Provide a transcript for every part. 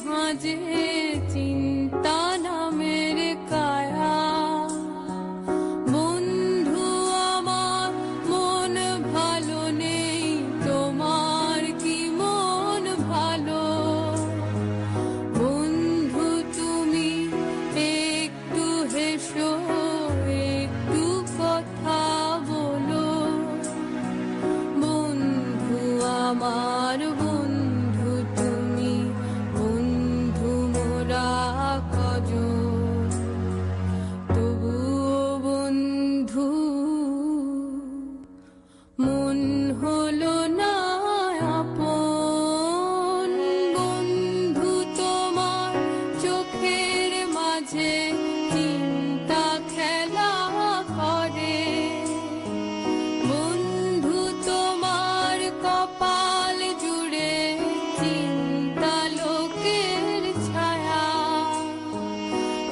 ভাঁজে চিন্তা নামের কায়া। বন্ধু আমার মন ভালো নেই, তোমার কি মন ভালো? বন্ধু তুমি একটু হেসো, একটু কথা বলো। বন্ধু আমার বন্ধু তুমি, বন্ধু মোরা কজন, তবুও বন্ধু মন হলো না আপন। বন্ধু তোমার চোখের মাঝে চিন্তা খেলা করে। বন্ধু তোমার কপাল জুড়ে চিন্তা লোকের ছায়া।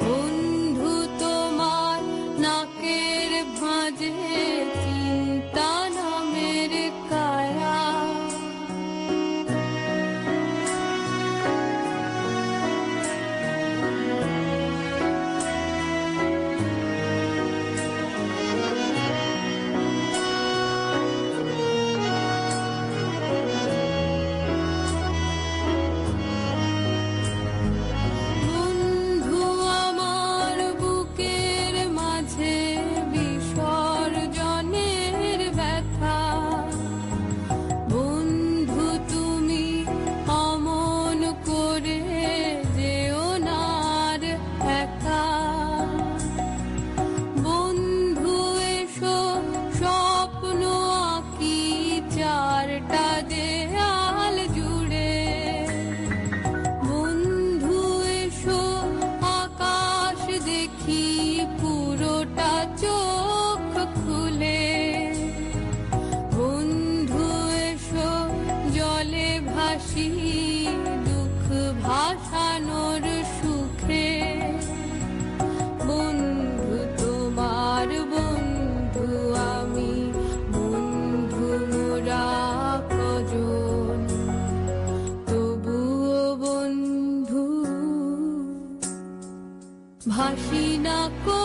বন্ধু তোমার নাকের ভাঁজে চিন্তা নামের কায়া। বন্ধু আমার বুকের মাঝে বিসর্জনের ব্যথা। বন্ধু তুমি অমন করে যেও না আর একা। বন্ধু এসো স্বপ্ন আঁকি চারটা দেয়াল জুড়ে। বন্ধু এসো আকাশ দেখি পুরোটা চোখ খুলে। বন্ধু এসো জলে ভাসি দুঃখ ভাসানোর সুখে। বন্ধু তোমার বন্ধু আমি, বন্ধু মোরা কজন, তবুও বন্ধু ভাসি না কো।